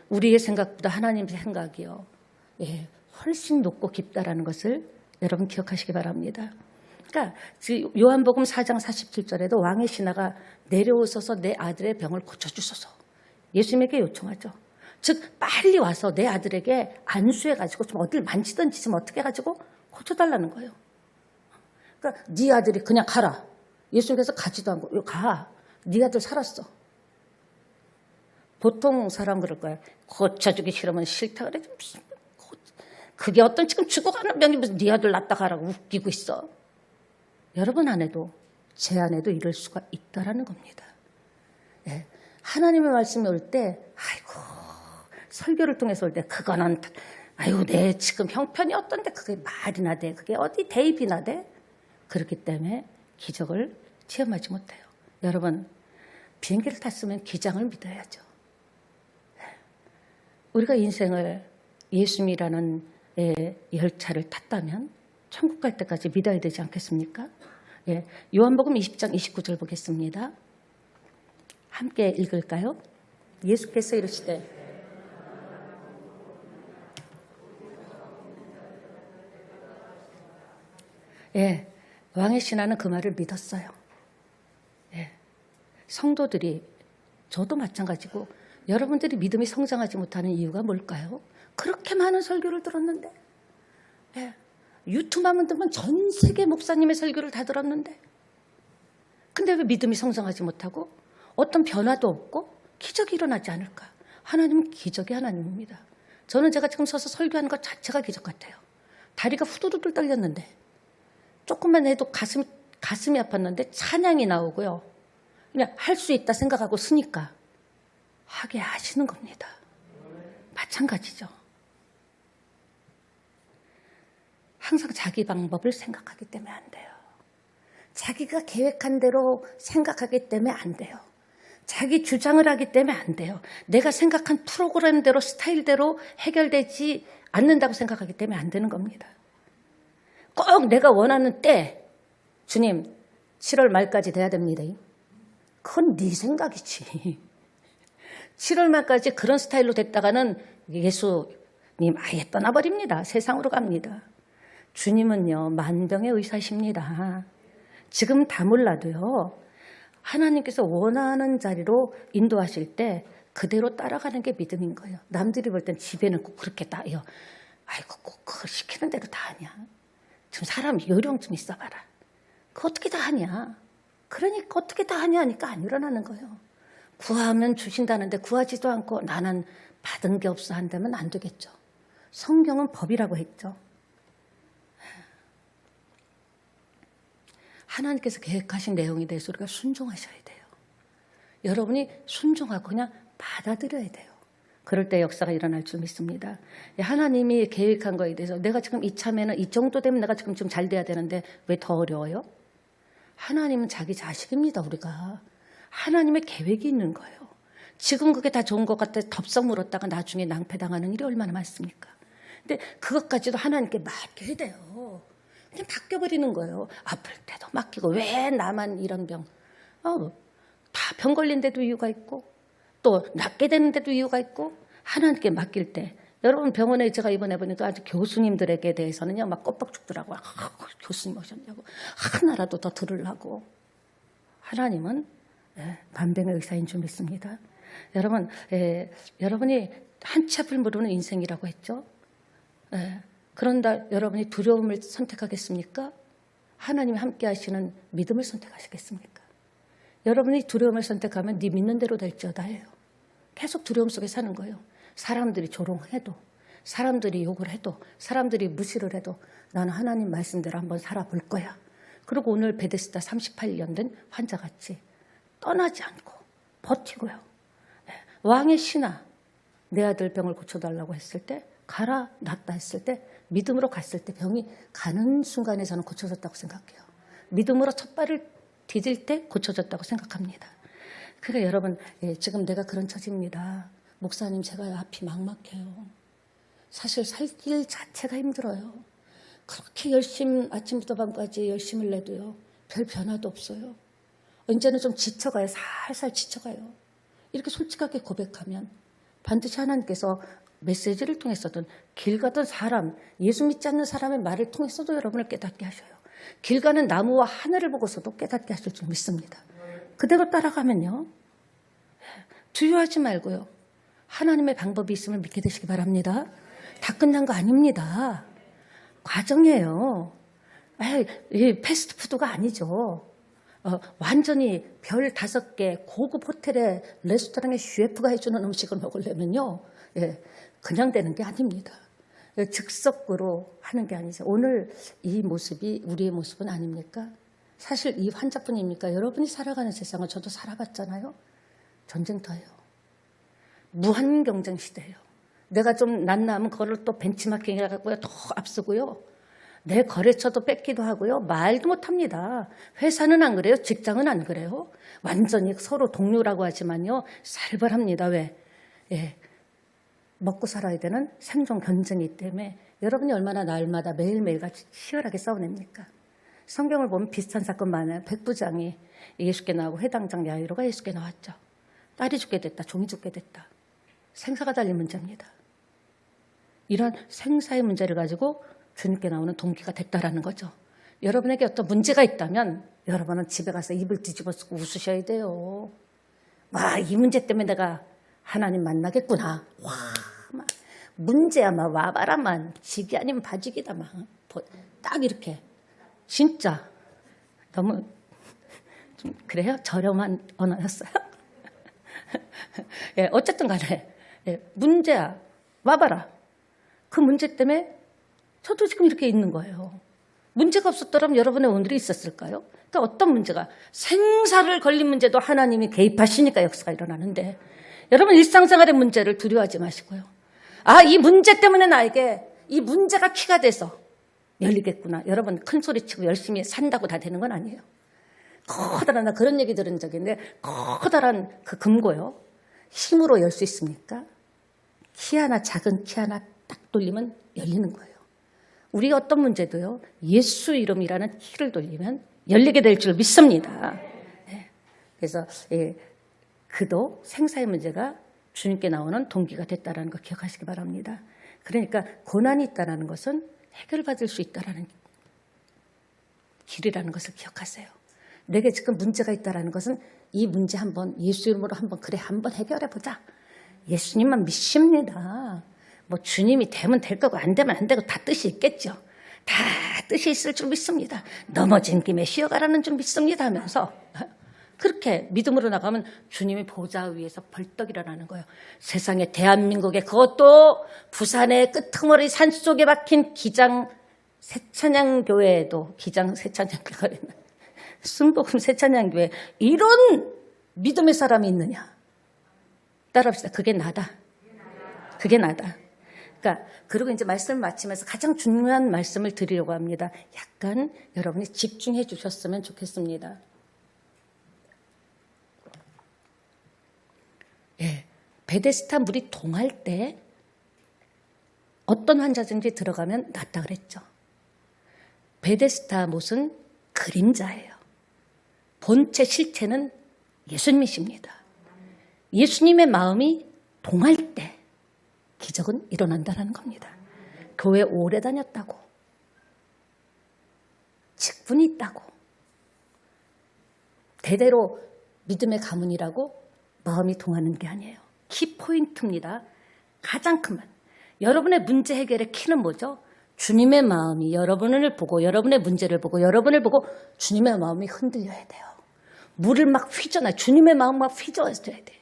우리의 생각보다 하나님의 생각이요. 훨씬 높고 깊다라는 것을 여러분 기억하시기 바랍니다. 그러니까 요한복음 4장 47절에도 왕의 신하가 내려오셔서 내 아들의 병을 고쳐주소서. 예수님에게 요청하죠. 즉 빨리 와서 내 아들에게 안수해가지고 좀 어딜 만지든지 좀 어떻게 해가지고 고쳐달라는 거예요. 그러니까 네 아들이 그냥 가라. 예수님께서 가지도 않고 가. 네 아들 살았어. 보통 사람 그럴 거예요. 고쳐주기 싫으면 싫다 그래. 그게 어떤 지금 죽어가는 병이 무슨 네 아들 낳다 가라고 웃기고 있어. 여러분 안에도 제 안에도 이럴 수가 있다라는 겁니다. 예. 하나님의 말씀이 올 때 아이고 설교를 통해서 올 때 그거는 아이고 내 지금 형편이 어떤데 그게 말이나 돼. 그게 어디 대입이나 돼. 그렇기 때문에 기적을 체험하지 못해요. 여러분 비행기를 탔으면 기장을 믿어야죠. 우리가 인생을 예수님이라는 열차를 탔다면 천국 갈 때까지 믿어야 되지 않겠습니까? 예, 요한복음 20장 29절 보겠습니다. 함께 읽을까요? 예수께서 이르시되 왕의 신하는 그 말을 믿었어요. 성도들이 저도 마찬가지고 여러분들이 믿음이 성장하지 못하는 이유가 뭘까요? 그렇게 많은 설교를 들었는데 유튜브만 들으면 전 세계 목사님의 설교를 다 들었는데 근데 왜 믿음이 성장하지 못하고 어떤 변화도 없고 기적이 일어나지 않을까? 하나님은 기적의 하나님입니다. 저는 제가 지금 서서 설교하는 것 자체가 기적 같아요. 다리가 후두두들 떨렸는데 조금만 해도 가슴이 아팠는데 찬양이 나오고요. 그냥 할 수 있다 생각하고 쓰니까 하게 하시는 겁니다. 마찬가지죠. 항상 자기 방법을 생각하기 때문에 안 돼요. 자기가 계획한 대로 생각하기 때문에 안 돼요. 자기 주장을 하기 때문에 안 돼요. 내가 생각한 프로그램대로 스타일대로 해결되지 않는다고 생각하기 때문에 안 되는 겁니다. 꼭 내가 원하는 때 주님 7월 말까지 돼야 됩니다. 그건 네 생각이지. 7월 말까지 그런 스타일로 됐다가는 예수님 아예 떠나버립니다. 세상으로 갑니다. 주님은요 만병의 의사십니다. 지금 다 몰라도요 하나님께서 원하는 자리로 인도하실 때 그대로 따라가는 게 믿음인 거예요. 남들이 볼 땐 집에는 꼭 그렇게 따요. 아이고 꼭 그거 시키는 대로 다 하냐. 좀 사람 요령 좀 있어봐라. 그거 어떻게 다 하냐. 그러니까 어떻게 다 하냐니까 안 일어나는 거예요. 구하면 주신다는데 구하지도 않고 나는 받은 게 없어 한다면 안 되겠죠. 성경은 법이라고 했죠. 하나님께서 계획하신 내용에 대해서 우리가 순종하셔야 돼요. 여러분이 순종하고 그냥 받아들여야 돼요. 그럴 때 역사가 일어날 줄 믿습니다. 하나님이 계획한 거에 대해서 내가 지금 이참에는 이 정도 되면 내가 지금 좀 잘 돼야 되는데 왜 더 어려워요? 하나님은 자기 자식입니다. 우리가. 하나님의 계획이 있는 거예요. 지금 그게 다 좋은 것 같아 덥석 물었다가 나중에 낭패당하는 일이 얼마나 많습니까? 근데 그것까지도 하나님께 맡겨야 돼요. 그냥 맡겨버리는 거예요. 아플 때도 맡기고 왜 나만 이런 병. 다 병 걸린 데도 이유가 있고 또 낫게 되는 데도 이유가 있고 하나님께 맡길 때 여러분 병원에 제가 이번에 보니까 아주 교수님들에게 대해서는요 막 껍벅 죽더라고요. 교수님 오셨냐고 하나라도 더 들으려고. 하나님은 만병의 의사인 줄 믿습니다. 여러분 여러분이 한치 앞을 모르는 인생이라고 했죠. 그런다 여러분이 두려움을 선택하겠습니까? 하나님이 함께 하시는 믿음을 선택하시겠습니까? 여러분이 두려움을 선택하면 네 믿는 대로 될지어다예요. 계속 두려움 속에 사는 거예요. 사람들이 조롱해도 사람들이 욕을 해도 사람들이 무시를 해도 나는 하나님 말씀대로 한번 살아볼 거야. 그리고 오늘 베데스다 38년 된 환자같이 떠나지 않고 버티고요. 왕의 신하 내 아들 병을 고쳐달라고 했을 때 가라 낫다 했을 때 믿음으로 갔을 때 병이 가는 순간에 저는 고쳐졌다고 생각해요. 믿음으로 첫 발을 디딜 때 고쳐졌다고 생각합니다. 그러니까 여러분 지금 내가 그런 처지입니다. 목사님 제가 앞이 막막해요. 사실 살 길 자체가 힘들어요. 그렇게 열심히 아침부터 밤까지 열심을 내도요. 별 변화도 없어요. 이제는 좀 지쳐가요. 살살 지쳐가요. 이렇게 솔직하게 고백하면 반드시 하나님께서 메시지를 통해서든 길 가던 사람, 예수 믿지 않는 사람의 말을 통해서도 여러분을 깨닫게 하셔요. 길 가는 나무와 하늘을 보고서도 깨닫게 하실 줄 믿습니다. 그대로 따라가면요. 두려워하지 말고요. 하나님의 방법이 있음을 믿게 되시기 바랍니다. 다 끝난 거 아닙니다. 과정이에요. 이 패스트푸드가 아니죠. 완전히 별 5개 고급 호텔의 레스토랑의 셰프가 해주는 음식을 먹으려면요. 그냥 되는 게 아닙니다. 즉석으로 하는 게 아니죠. 오늘 이 모습이 우리의 모습은 아닙니까? 사실 이 환자뿐입니까? 여러분이 살아가는 세상을 저도 살아봤잖아요. 전쟁터예요. 무한 경쟁 시대예요. 내가 좀 낫나하면 그거를 또 벤치마킹 해갖고요. 더 앞서고요. 내 거래처도 뺏기도 하고요. 말도 못합니다. 회사는 안 그래요. 직장은 안 그래요. 완전히 서로 동료라고 하지만요. 살벌합니다. 왜? 먹고 살아야 되는 생존 경쟁이기 때문에 여러분이 얼마나 날마다 매일매일 같이 치열하게 싸워냅니까? 성경을 보면 비슷한 사건 많아요. 백부장이 예수께 나오고 회당장 야이로가 예수께 나왔죠. 딸이 죽게 됐다. 종이 죽게 됐다. 생사가 달린 문제입니다. 이런 생사의 문제를 가지고 주님께 나오는 동기가 됐다라는 거죠. 여러분에게 어떤 문제가 있다면 여러분은 집에 가서 입을 뒤집어 쓰고 웃으셔야 돼요. 와, 이 문제 때문에 내가 하나님 만나겠구나. 와, 막 문제야, 막 와봐라만 지기 아니면 바지기다, 막 딱 이렇게. 진짜 너무 좀 그래요? 저렴한 언어였어요. 어쨌든 간에 문제야, 와봐라. 그 문제 때문에 저도 지금 이렇게 있는 거예요. 문제가 없었더라면 여러분의 오늘이 있었을까요? 그러니까 어떤 문제가 생사를 걸린 문제도 하나님이 개입하시니까 역사가 일어나는데 여러분 일상생활의 문제를 두려워하지 마시고요. 이 문제 때문에 나에게 이 문제가 키가 돼서 열리겠구나. 여러분 큰 소리치고 열심히 산다고 다 되는 건 아니에요. 커다란 나 그런 얘기 들은 적이 있는데 커다란 그 금고요. 힘으로 열 수 있습니까? 키 하나 작은 키 하나 딱 돌리면 열리는 거예요. 우리 어떤 문제도요. 예수 이름이라는 키를 돌리면 열리게 될 줄 믿습니다. 그래서 그도 생사의 문제가 주님께 나오는 동기가 됐다는 거 기억하시기 바랍니다. 그러니까 고난이 있다는 것은 해결받을 수 있다는 길이라는 것을 기억하세요. 내게 지금 문제가 있다는 것은 이 문제 한번 예수 이름으로 한번 해결해 보자. 예수님만 믿습니다. 뭐 주님이 되면 될 거고 안 되면 안 되고 다 뜻이 있겠죠. 다 뜻이 있을 줄 믿습니다. 넘어진 김에 쉬어가라는 줄 믿습니다 하면서 그렇게 믿음으로 나가면 주님이 보좌 위에서 벌떡 일어나는 거예요. 세상에 대한민국에 그것도 부산의 끄트머리 산속에 박힌 기장 새찬양교회에도 기장 새찬양교회는 순복음 새찬양교회 이런 믿음의 사람이 있느냐. 따라합시다. 그게 나다. 그게 나다. 그러니까 그리고 이제 말씀을 마치면서 가장 중요한 말씀을 드리려고 합니다. 약간 여러분이 집중해 주셨으면 좋겠습니다. 예, 베데스다 물이 동할 때 어떤 환자든지 들어가면 낫다 그랬죠. 베데스다 못은 그림자예요. 본체 실체는 예수님이십니다. 예수님의 마음이 동할 때 기적은 일어난다는 겁니다. 교회 오래 다녔다고, 직분이 있다고, 대대로 믿음의 가문이라고 마음이 동하는 게 아니에요. 키포인트입니다. 가장 큰 말. 여러분의 문제 해결의 키는 뭐죠? 주님의 마음이 여러분을 보고 여러분의 문제를 보고 여러분을 보고 주님의 마음이 흔들려야 돼요. 물을 막 휘저어놔. 주님의 마음 막 휘저어줘야 돼.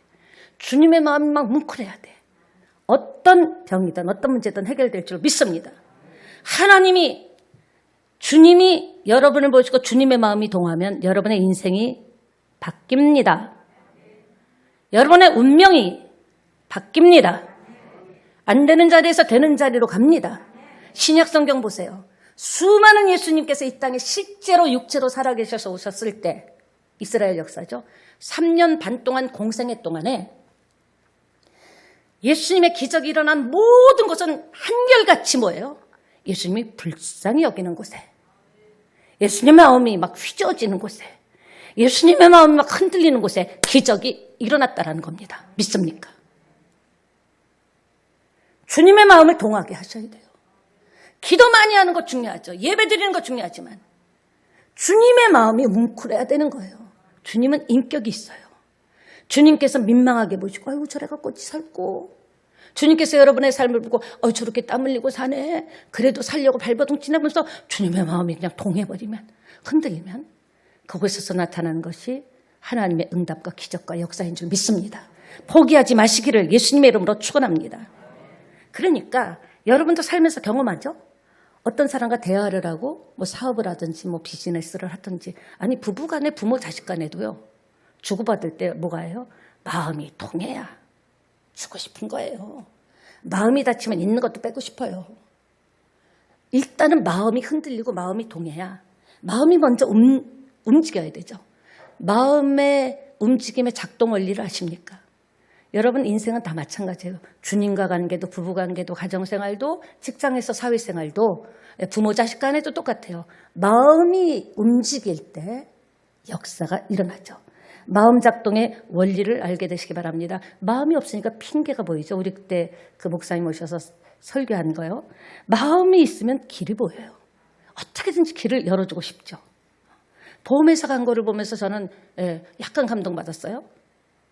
주님의 마음이 막 뭉클해야 돼. 어떤 병이든 어떤 문제든 해결될 줄 믿습니다. 하나님이 주님이 여러분을 보시고 주님의 마음이 동하면 여러분의 인생이 바뀝니다. 여러분의 운명이 바뀝니다. 안 되는 자리에서 되는 자리로 갑니다. 신약 성경 보세요. 수많은 예수님께서 이 땅에 실제로 육체로 살아계셔서 오셨을 때 이스라엘 역사죠. 3년 반 동안 공생애 동안에 예수님의 기적이 일어난 모든 것은 한결같이 뭐예요? 예수님이 불쌍히 여기는 곳에, 예수님의 마음이 막 휘저어지는 곳에, 예수님의 마음이 막 흔들리는 곳에 기적이 일어났다는 겁니다. 믿습니까? 주님의 마음을 동하게 하셔야 돼요. 기도 많이 하는 것 중요하죠. 예배 드리는 것 중요하지만 주님의 마음이 뭉클해야 되는 거예요. 주님은 인격이 있어요. 주님께서 민망하게 보시고 아이고 저래가 꽃이 살고, 주님께서 여러분의 삶을 보고 저렇게 땀 흘리고 사네, 그래도 살려고 발버둥 치면서 주님의 마음이 그냥 동해버리면, 흔들리면 그곳에서 나타나는 것이 하나님의 응답과 기적과 역사인 줄 믿습니다. 포기하지 마시기를 예수님의 이름으로 축원합니다. 그러니까 여러분도 살면서 경험하죠? 어떤 사람과 대화를 하고 뭐 사업을 하든지 뭐 비즈니스를 하든지, 아니 부부간에 부모 자식간에도요, 주고받을 때 뭐가 해요? 마음이 통해야 주고 싶은 거예요. 마음이 다치면 있는 것도 빼고 싶어요. 일단은 마음이 흔들리고 마음이 동해야, 마음이 먼저 움직여야 되죠. 마음의 움직임의 작동 원리를 아십니까? 여러분 인생은 다 마찬가지예요. 주님과 관계도, 부부 관계도, 가정생활도, 직장에서 사회생활도, 부모 자식 간에도 똑같아요. 마음이 움직일 때 역사가 일어나죠. 마음 작동의 원리를 알게 되시기 바랍니다. 마음이 없으니까 핑계가 보이죠. 우리 그때 그 목사님 오셔서 설교한 거요. 마음이 있으면 길이 보여요. 어떻게든지 길을 열어주고 싶죠. 보험회사 광고를 보면서 저는 약간 감동받았어요.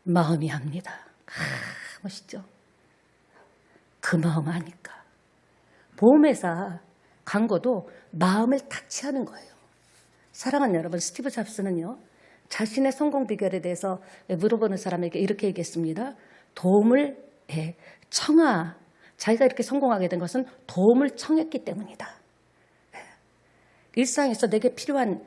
마음이 합니다. 멋있죠. 그 마음 아니까. 보험회사 광고도 마음을 타치하는 거예요. 사랑하는 여러분, 스티브 잡스는요, 자신의 성공 비결에 대해서 물어보는 사람에게 이렇게 얘기했습니다. 도움을 자기가 이렇게 성공하게 된 것은 도움을 청했기 때문이다. 일상에서 내게 필요한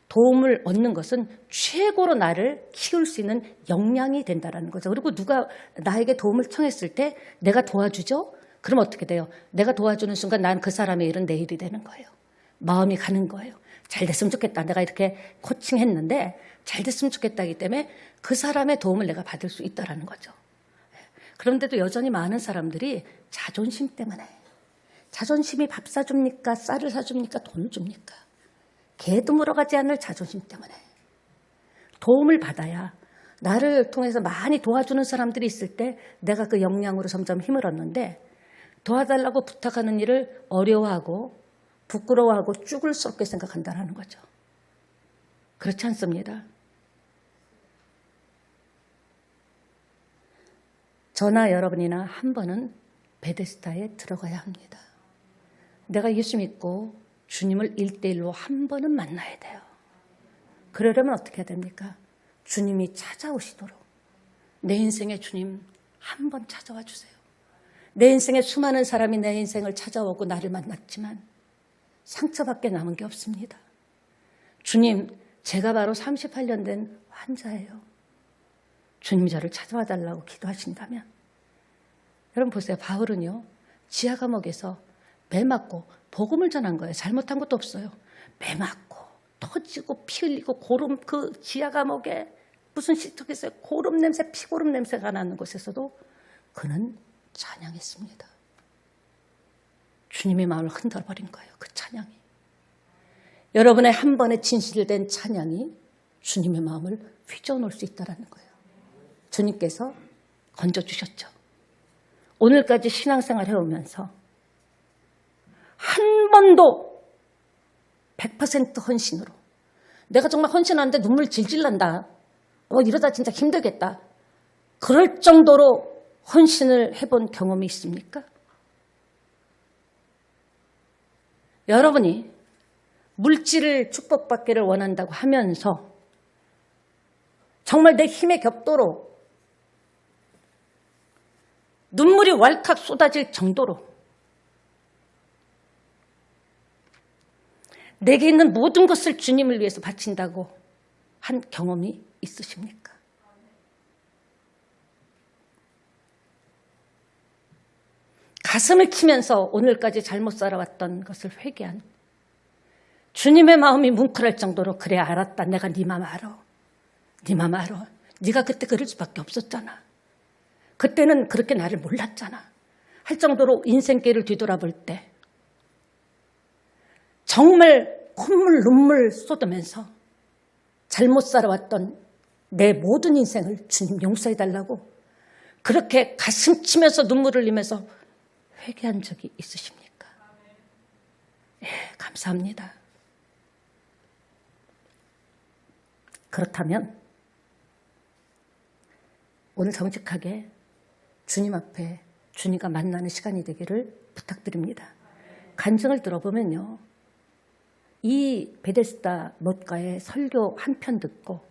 도움을 얻는 것은 최고로 나를 키울 수 있는 역량이 된다는 거죠. 그리고 누가 나에게 도움을 청했을 때 내가 도와주죠? 그럼 어떻게 돼요? 내가 도와주는 순간 난 그 사람의 일은 내 일이 되는 거예요. 마음이 가는 거예요. 잘 됐으면 좋겠다. 내가 이렇게 코칭했는데 잘 됐으면 좋겠다기 때문에 그 사람의 도움을 내가 받을 수 있다는 거죠. 그런데도 여전히 많은 사람들이 자존심 때문에, 자존심이 밥 사줍니까? 쌀을 사줍니까? 돈을 줍니까? 개도 물어가지 않을 자존심 때문에 도움을 받아야, 나를 통해서 많이 도와주는 사람들이 있을 때 내가 그 역량으로 점점 힘을 얻는데, 도와달라고 부탁하는 일을 어려워하고 부끄러워하고 쭈글스럽게 생각한다는 거죠. 그렇지 않습니다. 저나 여러분이나 한 번은 베데스다에 들어가야 합니다. 내가 예수 믿고 주님을 1대1로 한 번은 만나야 돼요. 그러려면 어떻게 해야 됩니까? 주님이 찾아오시도록 내 인생의 주님 한 번 찾아와 주세요. 내 인생에 수많은 사람이 내 인생을 찾아오고 나를 만났지만 상처밖에 남은 게 없습니다. 주님, 제가 바로 38년 된 환자예요. 주님 저를 찾아와 달라고 기도하신다면 여러분 보세요. 바울은요. 지하 감옥에서 매 맞고 복음을 전한 거예요. 잘못한 것도 없어요. 매 맞고 터지고 피 흘리고 고름 그 지하 감옥에 무슨 시적에서 고름 냄새 피고름 냄새가 나는 곳에서도 그는 찬양했습니다. 주님의 마음을 흔들어버린 거예요. 그 찬양이. 여러분의 한 번에 진실된 찬양이 주님의 마음을 휘저어놓을 수 있다는 거예요. 주님께서 건져주셨죠. 오늘까지 신앙생활 해오면서 한 번도 100% 헌신으로 내가 정말 헌신하는데 눈물 질질 난다. 이러다 진짜 힘들겠다. 그럴 정도로 헌신을 해본 경험이 있습니까? 여러분이 물질을 축복받기를 원한다고 하면서 정말 내 힘의 격도로 눈물이 왈칵 쏟아질 정도로 내게 있는 모든 것을 주님을 위해서 바친다고 한 경험이 있으십니까? 가슴을 치면서 오늘까지 잘못 살아왔던 것을 회개한 주님의 마음이 뭉클할 정도로 그래 알았다. 내가 네 마음 알아. 네 마음 알아. 네가 그때 그럴 수밖에 없었잖아. 그때는 그렇게 나를 몰랐잖아. 할 정도로 인생길을 뒤돌아볼 때 정말 콧물 눈물 쏟으면서 잘못 살아왔던 내 모든 인생을 주님 용서해달라고 그렇게 가슴 치면서 눈물을 흘리면서 회개한 적이 있으십니까? 예, 감사합니다. 그렇다면 오늘 정직하게 주님 앞에 주님과 만나는 시간이 되기를 부탁드립니다. 간증을 들어보면요. 이 베데스다 못가의 설교 한 편 듣고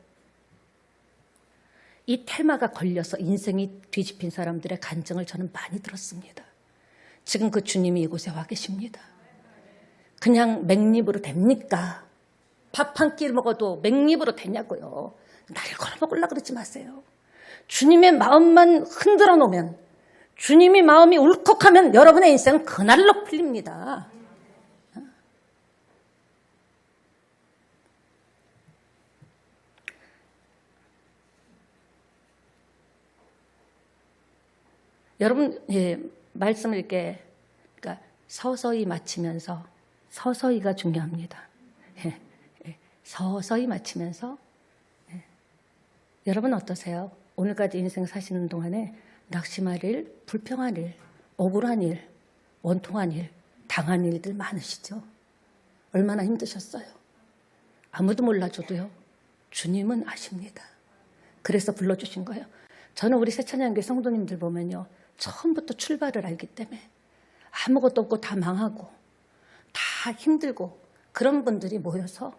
이 테마가 걸려서 인생이 뒤집힌 사람들의 간증을 저는 많이 들었습니다. 지금 그 주님이 이곳에 와 계십니다. 그냥 맹립으로 됩니까? 밥 한 끼 먹어도 맹립으로 되냐고요. 나를 걸어먹으려고 그러지 마세요. 주님의 마음만 흔들어 놓으면 주님이 마음이 울컥하면 여러분의 인생은 그날로 풀립니다. 여러분, 예, 말씀을 이렇게 그러니까 서서히 마치면서 서서히가 중요합니다. 예, 예, 서서히 마치면서 예. 여러분 어떠세요? 오늘까지 인생 사시는 동안에 낙심할 일, 불평한 일, 억울한 일, 원통한 일, 당한 일들 많으시죠? 얼마나 힘드셨어요? 아무도 몰라줘도요. 주님은 아십니다. 그래서 불러주신 거예요. 저는 우리 새찬양교회 성도님들 보면요. 처음부터 출발을 알기 때문에 아무것도 없고 다 망하고 다 힘들고 그런 분들이 모여서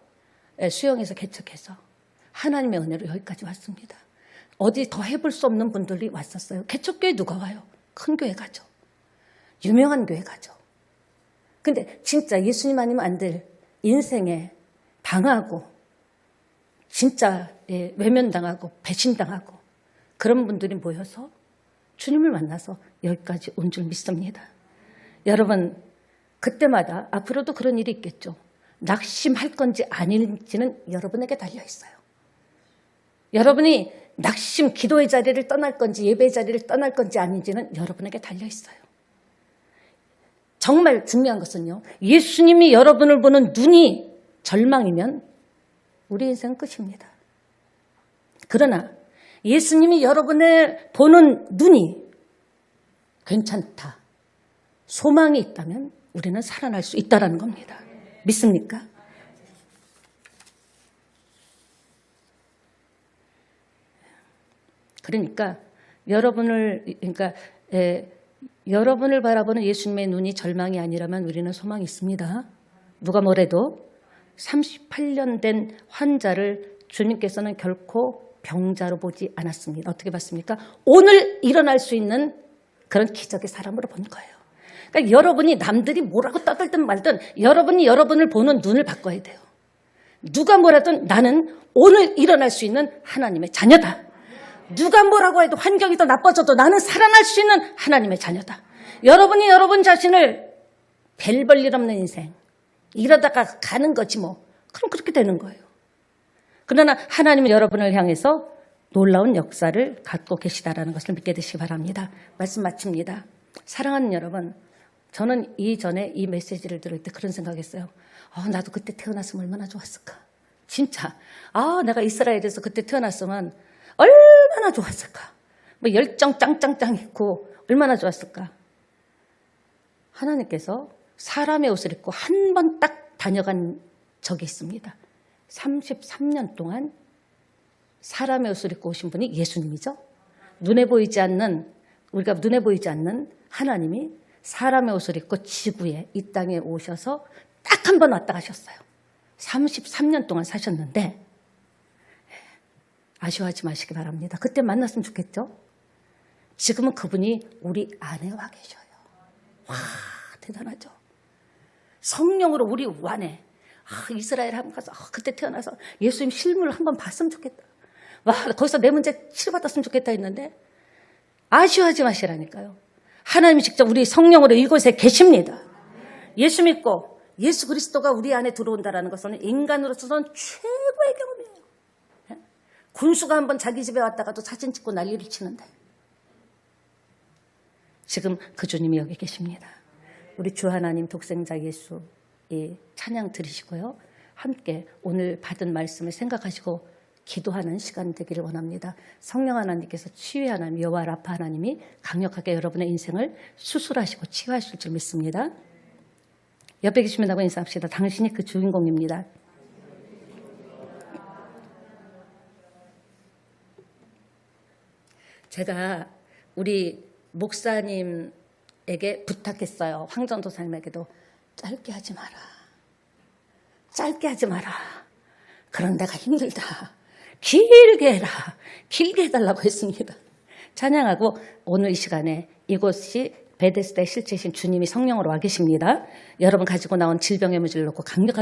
수영에서 개척해서 하나님의 은혜로 여기까지 왔습니다. 어디 더 해볼 수 없는 분들이 왔었어요. 개척교회 누가 와요? 큰 교회 가죠. 유명한 교회 가죠. 근데 진짜 예수님 아니면 안 될 인생에 당하고 진짜 외면당하고 배신당하고 그런 분들이 모여서 주님을 만나서 여기까지 온 줄 믿습니다. 여러분 그때마다 앞으로도 그런 일이 있겠죠. 낙심할 건지 아닌지는 여러분에게 달려 있어요. 여러분이 낙심 기도의 자리를 떠날 건지 예배의 자리를 떠날 건지 아닌지는 여러분에게 달려 있어요. 정말 중요한 것은요. 예수님이 여러분을 보는 눈이 절망이면 우리 인생은 끝입니다. 그러나 예수님이 여러분을 보는 눈이 괜찮다. 소망이 있다면 우리는 살아날 수 있다는 겁니다. 믿습니까? 그러니까 여러분을 바라보는 예수님의 눈이 절망이 아니라면 우리는 소망이 있습니다. 누가 뭐래도 38년 된 환자를 주님께서는 결코 병자로 보지 않았습니다. 어떻게 봤습니까? 오늘 일어날 수 있는 그런 기적의 사람으로 본 거예요. 그러니까 여러분이 남들이 뭐라고 떠들든 말든 여러분이 여러분을 보는 눈을 바꿔야 돼요. 누가 뭐라든 나는 오늘 일어날 수 있는 하나님의 자녀다. 누가 뭐라고 해도 환경이 더 나빠져도 나는 살아날 수 있는 하나님의 자녀다. 여러분이 여러분 자신을 별 볼 일 없는 인생 이러다가 가는 거지 뭐. 그럼 그렇게 되는 거예요. 그러나 하나님은 여러분을 향해서 놀라운 역사를 갖고 계시다라는 것을 믿게 되시기 바랍니다. 말씀 마칩니다. 사랑하는 여러분, 저는 이전에 이 메시지를 들을 때 그런 생각했어요. 나도 그때 태어났으면 얼마나 좋았을까. 진짜 내가 이스라엘에서 그때 태어났으면 얼마나 좋았을까. 뭐 열정 짱짱짱 있고 얼마나 좋았을까. 하나님께서 사람의 옷을 입고 한 번 딱 다녀간 적이 있습니다. 33년 동안 사람의 옷을 입고 오신 분이 예수님이죠. 우리가 눈에 보이지 않는 하나님이 사람의 옷을 입고 지구에 이 땅에 오셔서 딱 한 번 왔다 가셨어요. 33년 동안 사셨는데 아쉬워하지 마시기 바랍니다. 그때 만났으면 좋겠죠. 지금은 그분이 우리 안에 와 계셔요. 와, 대단하죠. 성령으로 우리 안에 이스라엘 한번 가서 그때 태어나서 예수님 실물을 한번 봤으면 좋겠다. 와, 거기서 내 문제 치료받았으면 좋겠다 했는데 아쉬워하지 마시라니까요. 하나님이 직접 우리 성령으로 이곳에 계십니다. 예수 믿고 예수 그리스도가 우리 안에 들어온다는 것은 인간으로서는 최고의 경험이에요. 군수가 한번 자기 집에 왔다가도 사진 찍고 난리를 치는데 지금 그 주님이 여기 계십니다. 우리 주 하나님 독생자 예수 찬양 들으시고요. 함께 오늘 받은 말씀을 생각하시고 기도하는 시간 되기를 원합니다. 성령 하나님께서 치유의 하나님 여호와 라파 하나님이 강력하게 여러분의 인생을 수술하시고 치유하실 줄 믿습니다. 옆에 계시면하고 인사합시다. 당신이 그 주인공입니다. 제가 우리 목사님에게 부탁했어요. 황전도사님에게도 짧게 하지 마라. 짧게 하지 마라. 그런 데가 힘들다. 길게 해라. 길게 해달라고 했습니다. 찬양하고 오늘 이 시간에 이곳이 베데스다의 실제이신 주님이 성령으로 와 계십니다. 여러분 가지고 나온 질병의 무지를 놓고 강력하게